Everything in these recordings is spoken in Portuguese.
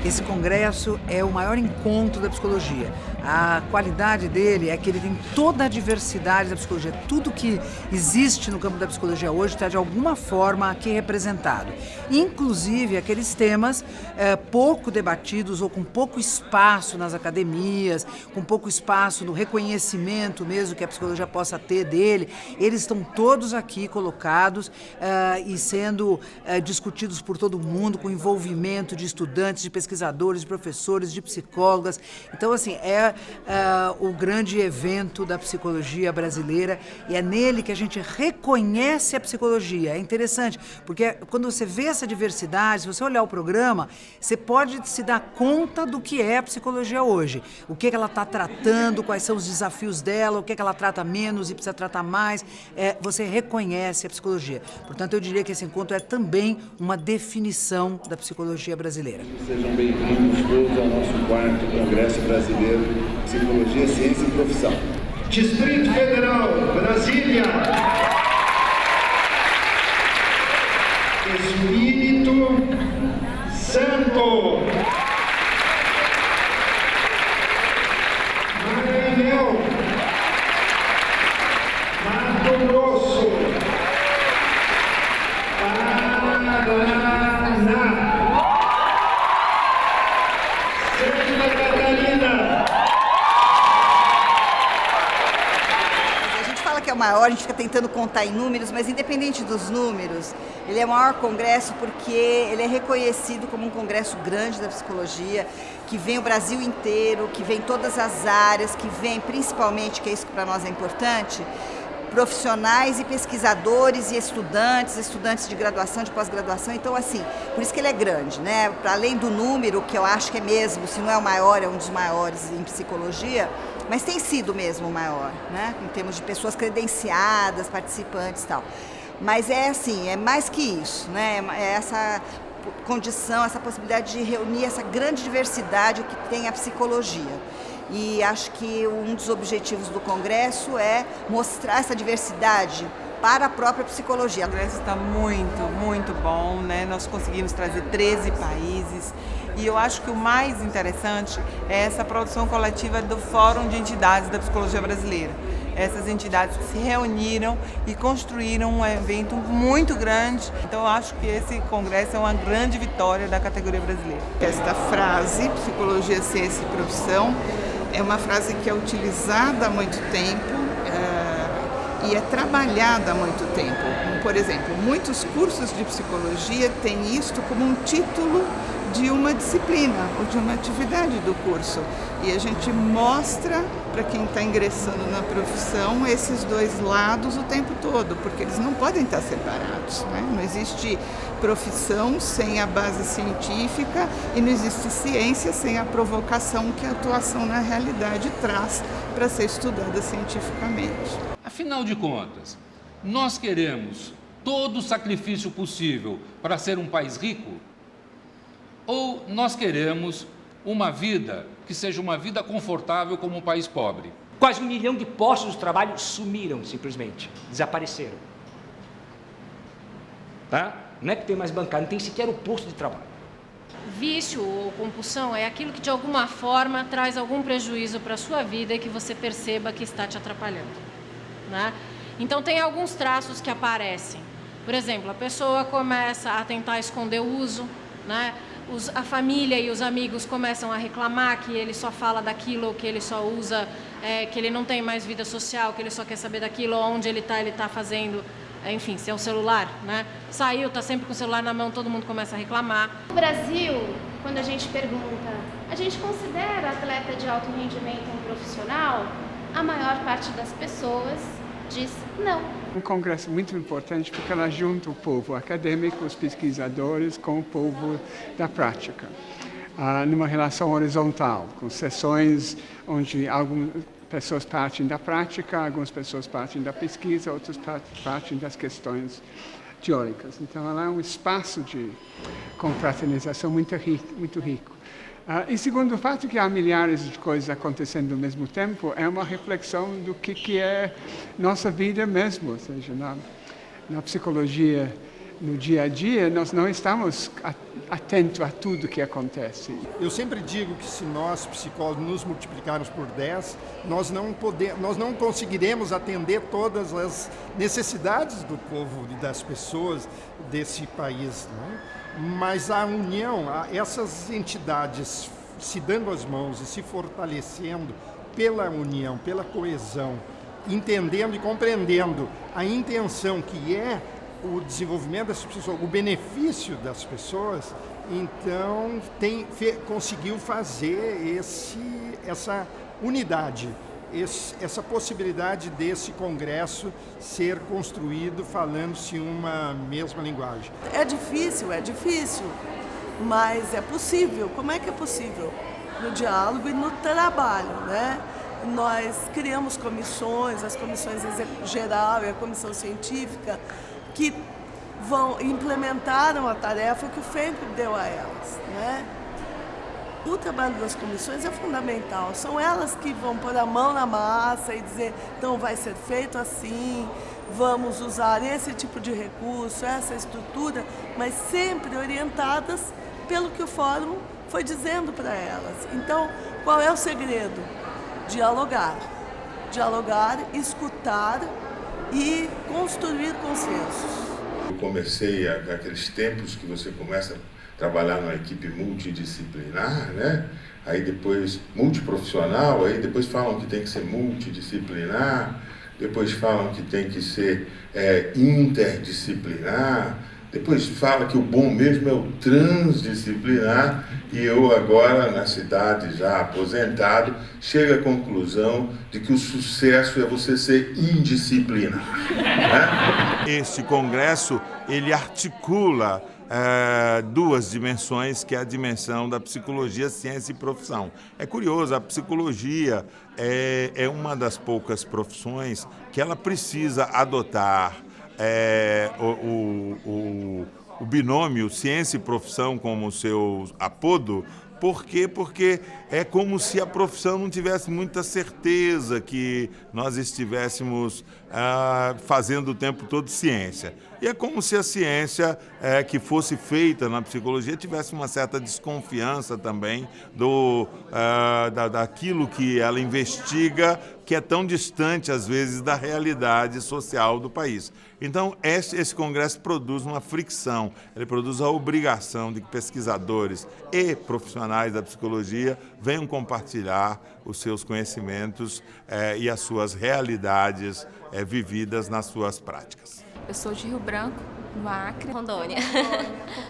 Esse congresso é o maior encontro da psicologia. A qualidade dele é que ele tem toda a diversidade da psicologia. Tudo que existe no campo da psicologia hoje está de alguma forma aqui representado. Inclusive aqueles temas pouco debatidos ou com pouco espaço nas academias, com pouco espaço no reconhecimento mesmo que a psicologia possa ter dele. Eles estão todos aqui colocados e sendo discutidos por todo mundo, com envolvimento de estudantes, de pesquisadores, de professores, de psicólogas. Então, assim, é o grande evento da psicologia brasileira e é nele que a gente reconhece a psicologia. É interessante, porque quando você vê essa diversidade, se você olhar o programa, você pode se dar conta do que é a psicologia hoje. O que ela está tratando, quais são os desafios dela, o que ela trata menos e precisa tratar mais. Você reconhece a psicologia. Portanto, eu diria que esse encontro é também uma definição da psicologia brasileira. Sejam bem-vindos todos ao nosso 4º Congresso Brasileiro Psicologia, Ciência e Profissão. Distrito Federal, Brasília. Espírito Santo. Maranhão. Mato Grosso. Paraná. Santa Catarina. Que é o maior, a gente fica tentando contar em números, mas independente dos números, ele é o maior congresso porque ele é reconhecido como um congresso grande da psicologia, que vem o Brasil inteiro, que vem todas as áreas, que vem principalmente, que é isso que para nós é importante, profissionais e pesquisadores e estudantes de graduação, de pós-graduação. Então, assim, por isso que ele é grande, né? Para além do número, que eu acho que é mesmo, se não é o maior, é um dos maiores em psicologia, mas tem sido mesmo o maior, né? Em termos de pessoas credenciadas, participantes e tal. Mas é assim, é mais que isso, né? É essa condição, essa possibilidade de reunir essa grande diversidade que tem a psicologia. E acho que um dos objetivos do Congresso é mostrar essa diversidade para a própria psicologia. O Congresso está muito bom, né? Nós conseguimos trazer 13 países e eu acho que o mais interessante é essa produção coletiva do Fórum de Entidades da Psicologia Brasileira. Essas entidades que se reuniram e construíram um evento muito grande. Então eu acho que esse congresso é uma grande vitória da categoria brasileira. Esta frase, psicologia, ciência e profissão, é uma frase que é utilizada há muito tempo e é trabalhada há muito tempo. Por exemplo, muitos cursos de psicologia têm isto como um título de uma disciplina ou de uma atividade do curso. E a gente mostra para quem está ingressando na profissão esses dois lados o tempo todo, porque eles não podem estar separados, né? Não existe profissão sem a base científica e não existe ciência sem a provocação que a atuação na realidade traz para ser estudada cientificamente. Afinal de contas, nós queremos todo o sacrifício possível para ser um país rico? Ou nós queremos uma vida que seja uma vida confortável como um país pobre? Quase 1 milhão de postos de trabalho sumiram simplesmente, desapareceram. Tá? Não é que tem mais bancário, não tem sequer o posto de trabalho. Vício ou compulsão é aquilo que de alguma forma traz algum prejuízo para a sua vida e que você perceba que está te atrapalhando, né? Então tem alguns traços que aparecem. Por exemplo, a pessoa começa a tentar esconder o uso, né? A família e os amigos começam a reclamar que ele só fala daquilo, que ele só usa, que ele não tem mais vida social, que ele só quer saber daquilo, onde ele está fazendo, enfim, se é o celular, né? Saiu, está sempre com o celular na mão, todo mundo começa a reclamar. No Brasil, quando a gente pergunta, a gente considera atleta de alto rendimento um profissional? A maior parte das pessoas diz não. Um congresso muito importante porque ela junta o povo acadêmico, os pesquisadores, com o povo da prática. Numa relação horizontal, com sessões onde pessoas partem da prática, algumas pessoas partem da pesquisa, outras partem das questões teóricas. Então, ela é um espaço de confraternização muito rico. E segundo o fato que há milhares de coisas acontecendo ao mesmo tempo, é uma reflexão do que é nossa vida mesmo, ou seja, na psicologia, no dia a dia, nós não estamos atentos a tudo que acontece. Eu sempre digo que se nós, psicólogos, nos multiplicarmos por 10, nós não conseguiremos atender todas as necessidades do povo e das pessoas desse país, né? Mas a união, essas entidades se dando as mãos e se fortalecendo pela união, pela coesão, entendendo e compreendendo a intenção que é o desenvolvimento das pessoas, o benefício das pessoas, então conseguiu fazer essa unidade, essa possibilidade desse congresso ser construído falando-se uma mesma linguagem. É difícil, mas é possível. Como é que é possível? No diálogo e no trabalho, né? Nós criamos comissões, as comissões geral e a comissão científica, que implementaram a tarefa que o FEMP deu a elas, né? O trabalho das comissões é fundamental, são elas que vão pôr a mão na massa e dizer, então vai ser feito assim, vamos usar esse tipo de recurso, essa estrutura, mas sempre orientadas pelo que o fórum foi dizendo para elas. Então, qual é o segredo? Dialogar, escutar e construir consensos. Eu comecei aqueles tempos que você começa a trabalhar numa equipe multidisciplinar, né? Aí depois multiprofissional, aí depois falam que tem que ser multidisciplinar, depois falam que tem que ser interdisciplinar, depois fala que o bom mesmo é o transdisciplinar, e eu agora, na cidade já aposentado, chego à conclusão de que o sucesso é você ser indisciplinar, né? Este congresso, ele articula duas dimensões, que é a dimensão da psicologia, ciência e profissão. É curioso, a psicologia é uma das poucas profissões que ela precisa adotar o binômio ciência e profissão como seu apodo. Por quê? Porque é como se a profissão não tivesse muita certeza que nós estivéssemos fazendo o tempo todo ciência. E é como se a ciência que fosse feita na psicologia tivesse uma certa desconfiança também daquilo que ela investiga, que é tão distante, às vezes, da realidade social do país. Então, esse congresso produz uma fricção, ele produz a obrigação de que pesquisadores e profissionais da psicologia venham compartilhar os seus conhecimentos e as suas realidades vividas nas suas práticas. Eu sou de Rio Branco, no Acre. Rondônia.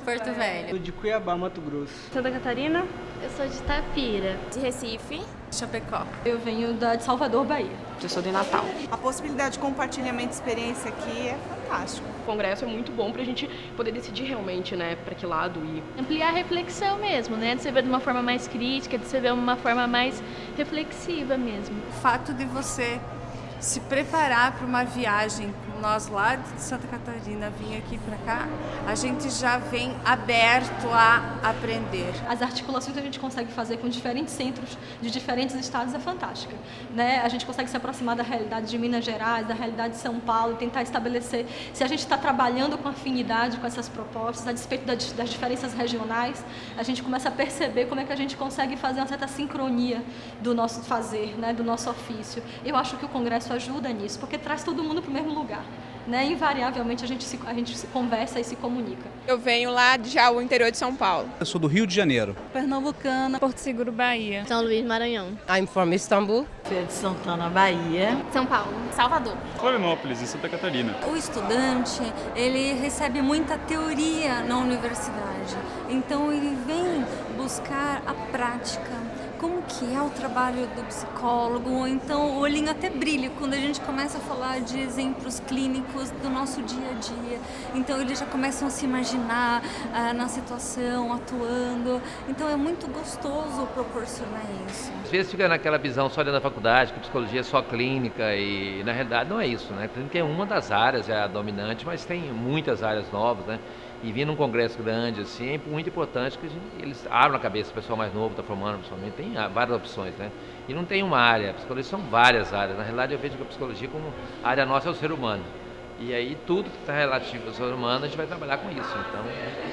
Porto Velho. De Cuiabá, Mato Grosso. Santa Catarina. Eu sou de Itapira. De Recife. Chapecó. Eu venho de Salvador, Bahia. Eu sou de Natal. A possibilidade de compartilhamento de experiência aqui é fantástico. O congresso é muito bom para a gente poder decidir realmente, né, para que lado ir. Ampliar a reflexão mesmo, né, de você ver de uma forma mais crítica, de você ver de uma forma mais reflexiva mesmo. O fato de você se preparar para uma viagem, nós lá de Santa Catarina vir aqui para cá, a gente já vem aberto a aprender. As articulações que a gente consegue fazer com diferentes centros de diferentes estados é fantástica, né? A gente consegue se aproximar da realidade de Minas Gerais, da realidade de São Paulo, tentar estabelecer se a gente está trabalhando com afinidade com essas propostas, a despeito das diferenças regionais, a gente começa a perceber como é que a gente consegue fazer uma certa sincronia do nosso fazer, né, do nosso ofício. Eu acho que o congresso ajuda nisso, porque traz todo mundo para o mesmo lugar, né? Invariavelmente a gente se conversa e se comunica. Eu venho lá de Jaú, interior de São Paulo. Eu sou do Rio de Janeiro. Pernambucana. Porto Seguro, Bahia. São Luís, Maranhão. I'm from Istanbul. Feira de Santana, Bahia. São Paulo. Salvador. Florianópolis, em Santa Catarina. O estudante, ele recebe muita teoria na universidade, então ele vem buscar a prática, como que é o trabalho do psicólogo, ou então o olhinho até brilha quando a gente começa a falar de exemplos clínicos do nosso dia a dia. Então eles já começam a se imaginar na situação, atuando. Então é muito gostoso proporcionar isso. Às vezes fica naquela visão só dentro da faculdade, que psicologia é só clínica, e na realidade não é isso, né? A clínica é uma das áreas, é a dominante, mas tem muitas áreas novas, né? E vir num congresso grande, assim, é muito importante que eles abram a cabeça, o pessoal mais novo está formando, principalmente, tem várias opções, né? E não tem uma área, a psicologia são várias áreas. Na realidade, eu vejo que a psicologia como a área nossa é o ser humano. E aí tudo que está relativo ao ser humano, a gente vai trabalhar com isso. Então,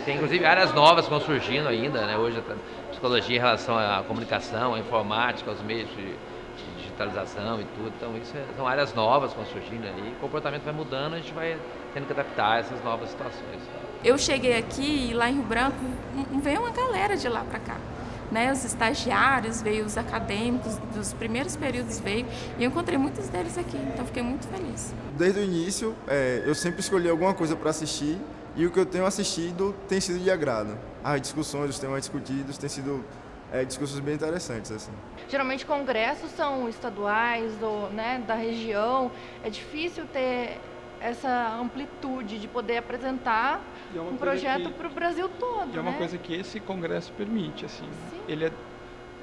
tem inclusive áreas novas que vão surgindo ainda, né? Hoje a psicologia em relação à comunicação, à informática, aos meios de digitalização e tudo. Então, isso são áreas novas que vão surgindo aí. O comportamento vai mudando, a gente vai tendo que adaptar a essas novas situações. Eu cheguei aqui e lá em Rio Branco veio uma galera de lá para cá, né? Os estagiários, veio os acadêmicos dos primeiros períodos veio e eu encontrei muitos deles aqui, então fiquei muito feliz. Desde o início, eu sempre escolhi alguma coisa para assistir e o que eu tenho assistido tem sido de agrado. As discussões, os temas discutidos têm sido discursos bem interessantes, assim. Geralmente congressos são estaduais da região, é difícil ter essa amplitude de poder apresentar um projeto para o Brasil todo. E é uma coisa que esse congresso permite, assim. Sim. Ele é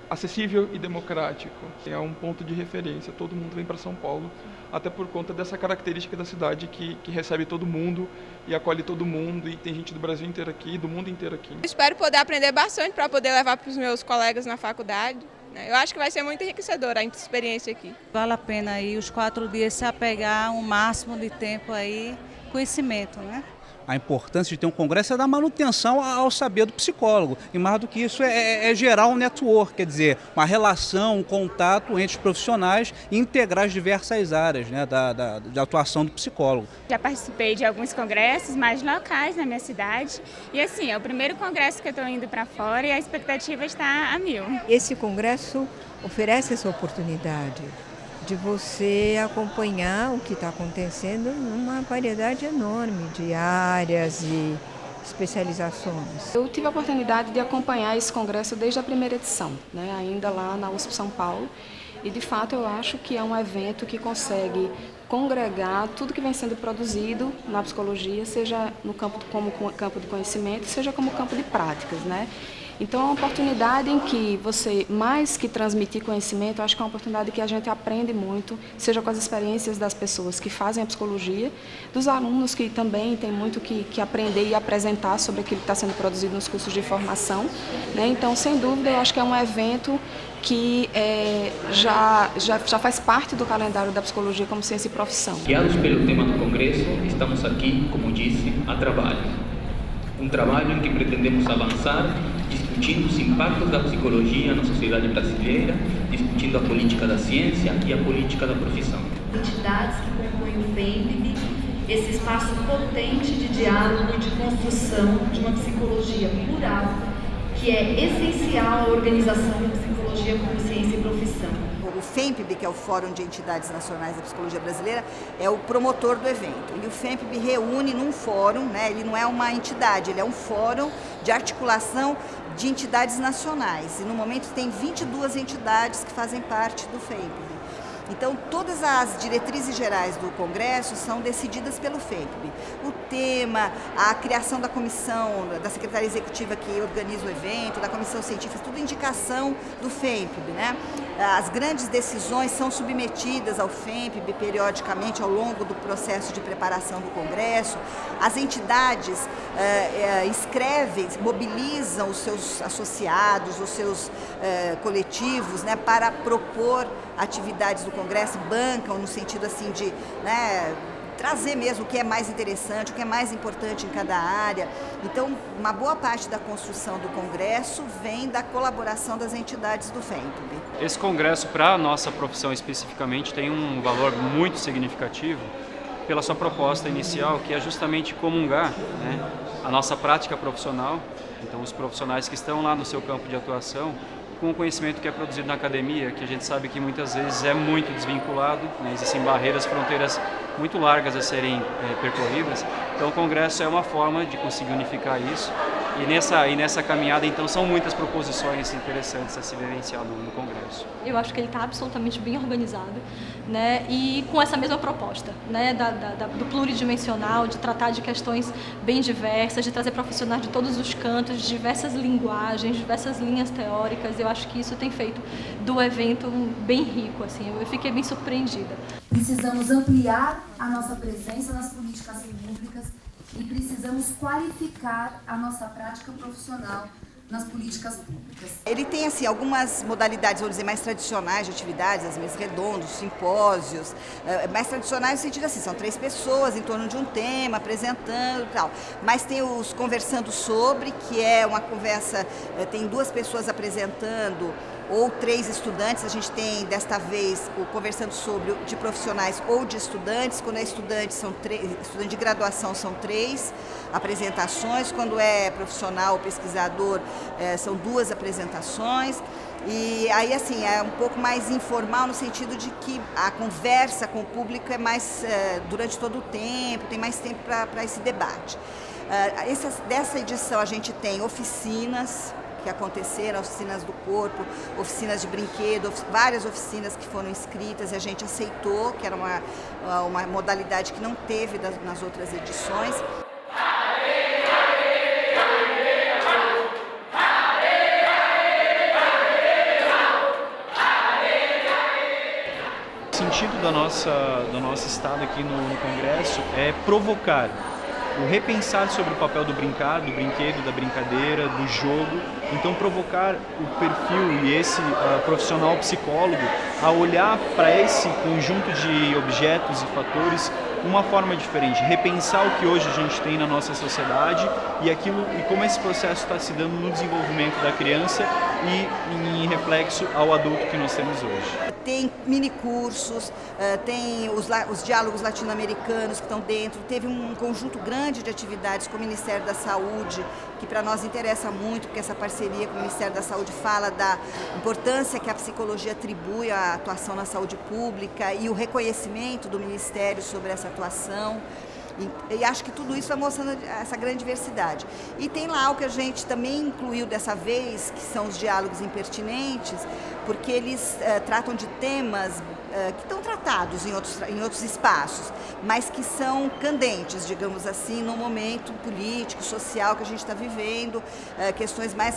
acessível e democrático. É um ponto de referência. Todo mundo vem para São Paulo, até por conta dessa característica da cidade que recebe todo mundo e acolhe todo mundo. E tem gente do Brasil inteiro aqui, do mundo inteiro aqui. Espero poder aprender bastante para poder levar para os meus colegas na faculdade. Eu acho que vai ser muito enriquecedora a experiência aqui. Vale a pena aí os 4 dias se apegar um máximo de tempo aí, conhecimento, né? A importância de ter um congresso é dar manutenção ao saber do psicólogo. E mais do que isso é gerar um network, quer dizer, uma relação, um contato entre os profissionais e integrar as diversas áreas, né, de atuação do psicólogo. Já participei de alguns congressos mais locais na minha cidade e assim, é o primeiro congresso que eu estou indo para fora e a expectativa está a 1000. Esse congresso oferece essa oportunidade de você acompanhar o que está acontecendo numa variedade enorme de áreas e especializações. Eu tive a oportunidade de acompanhar esse congresso desde a primeira edição, ainda lá na USP São Paulo, e de fato eu acho que é um evento que consegue congregar tudo que vem sendo produzido na psicologia, seja no campo como campo de conhecimento, seja como campo de práticas, Então é uma oportunidade em que você, mais que transmitir conhecimento, acho que é uma oportunidade que a gente aprende muito, seja com as experiências das pessoas que fazem a psicologia, dos alunos que também têm muito que aprender e apresentar sobre aquilo que está sendo produzido nos cursos de formação. Então, sem dúvida, eu acho que é um evento que já faz parte do calendário da psicologia como ciência e profissão. Guiados pelo tema do congresso, estamos aqui, como disse, a trabalho. Um trabalho em que pretendemos avançar, discutindo os impactos da psicologia na sociedade brasileira, discutindo a política da ciência e a política da profissão. Entidades que compõem o FEMPB, esse espaço potente de diálogo e de construção de uma psicologia plural, que é essencial à organização da psicologia como ciência e profissão. O FEMPB, que é o Fórum de Entidades Nacionais da Psicologia Brasileira, é o promotor do evento. E o FEMPB reúne num fórum, ele não é uma entidade, ele é um fórum de articulação de entidades nacionais. E no momento tem 22 entidades que fazem parte do FEMPB. Então, todas as diretrizes gerais do Congresso são decididas pelo FEMPB. O tema, a criação da comissão, da Secretaria Executiva que organiza o evento, da comissão científica, tudo indicação do FEMPB, As grandes decisões são submetidas ao FEMPB periodicamente ao longo do processo de preparação do Congresso. As entidades inscrevem, mobilizam os seus associados, os seus coletivos, para propor atividades do Congresso, bancam no sentido assim de trazer mesmo o que é mais interessante, o que é mais importante em cada área. Então, uma boa parte da construção do Congresso vem da colaboração das entidades do FEMPB. Esse congresso, para a nossa profissão especificamente, tem um valor muito significativo pela sua proposta inicial, que é justamente comungar a nossa prática profissional, então os profissionais que estão lá no seu campo de atuação, com o conhecimento que é produzido na academia, que a gente sabe que muitas vezes é muito desvinculado, existem barreiras, fronteiras muito largas a serem percorridas. Então o Congresso é uma forma de conseguir unificar isso E nessa caminhada, então, são muitas proposições interessantes a se vivenciar no Congresso. Eu acho que ele está absolutamente bem organizado, né? E com essa mesma proposta, né? Do pluridimensional, de tratar de questões bem diversas, de trazer profissionais de todos os cantos, de diversas linguagens, diversas linhas teóricas. Eu acho que isso tem feito do evento bem rico, assim. Eu fiquei bem surpreendida. Precisamos ampliar a nossa presença nas políticas públicas e precisamos qualificar a nossa prática profissional nas políticas públicas. Ele tem assim algumas modalidades, vamos dizer, mais tradicionais de atividades, as mesas redondas, simpósios, mais tradicionais no sentido assim, são 3 pessoas em torno de um tema, apresentando e tal. Mas tem os conversando sobre, que é uma conversa, tem 2 pessoas apresentando, ou 3 estudantes. A gente tem desta vez o conversando sobre de profissionais ou de estudantes. Quando é estudante, estudante de graduação são 3 apresentações. Quando é profissional ou pesquisador, são 2 apresentações. E aí, assim, é um pouco mais informal no sentido de que a conversa com o público é mais durante todo o tempo, tem mais tempo para esse debate. Dessa edição a gente tem oficinas que aconteceram, oficinas do corpo, oficinas de brinquedo, várias oficinas que foram inscritas e a gente aceitou, que era uma modalidade que não teve nas outras edições. O sentido do nosso estado aqui no Congresso é provocar o repensar sobre o papel do brincar, do brinquedo, da brincadeira, do jogo. Então, provocar o perfil e esse profissional psicólogo a olhar para esse conjunto de objetos e fatores uma forma diferente, repensar o que hoje a gente tem na nossa sociedade e como esse processo está se dando no desenvolvimento da criança e em reflexo ao adulto que nós temos hoje. Tem minicursos, tem os diálogos latino-americanos que estão dentro, teve um conjunto grande de atividades com o Ministério da Saúde, que para nós interessa muito, porque essa parceria com o Ministério da Saúde fala da importância que a psicologia atribui à atuação na saúde pública e o reconhecimento do Ministério sobre essa atuação. E acho que tudo isso vai mostrando essa grande diversidade. E tem lá o que a gente também incluiu dessa vez, que são os diálogos impertinentes, porque eles tratam de temas que estão tratados em outros espaços, mas que são candentes, digamos assim, no momento político, social que a gente está vivendo, questões mais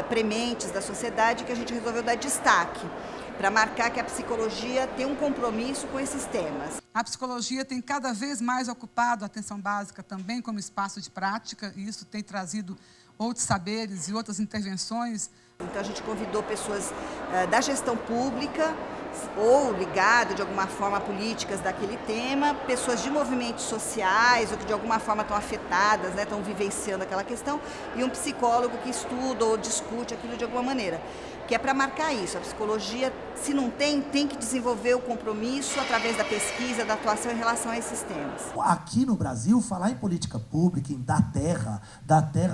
prementes da sociedade que a gente resolveu dar destaque, para marcar que a psicologia tem um compromisso com esses temas. A psicologia tem cada vez mais ocupado a atenção básica também como espaço de prática, e isso tem trazido outros saberes e outras intervenções. Então a gente convidou pessoas da gestão pública ou ligado de alguma forma a políticas daquele tema, pessoas de movimentos sociais ou que de alguma forma estão afetadas, né, estão vivenciando aquela questão, e um psicólogo que estuda ou discute aquilo de alguma maneira, que é para marcar isso. A psicologia, se não tem que desenvolver o compromisso através da pesquisa, da atuação em relação a esses temas. Aqui no Brasil, falar em política pública, em dar terra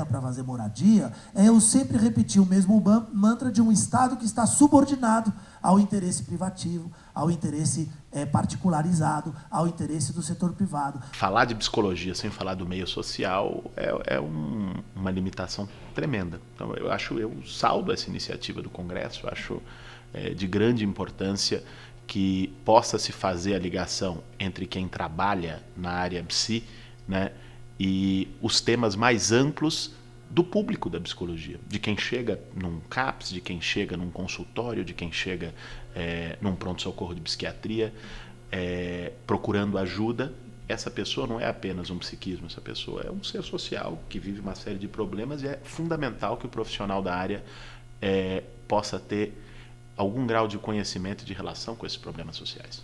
para fazer moradia, é eu sempre repetir o mesmo mantra de um Estado que está subordinado ao interesse privativo, ao interesse particularizado, ao interesse do setor privado. Falar de psicologia sem falar do meio social é uma limitação tremenda. Então, eu saldo essa iniciativa do Congresso, acho de grande importância que possa se fazer a ligação entre quem trabalha na área psi, né, e os temas mais amplos do público da psicologia, de quem chega num CAPS, de quem chega num consultório, de quem chega num pronto-socorro de psiquiatria, procurando ajuda. Essa pessoa não é apenas um psiquismo, essa pessoa é um ser social que vive uma série de problemas, e é fundamental que o profissional da área possa ter algum grau de conhecimento e de relação com esses problemas sociais.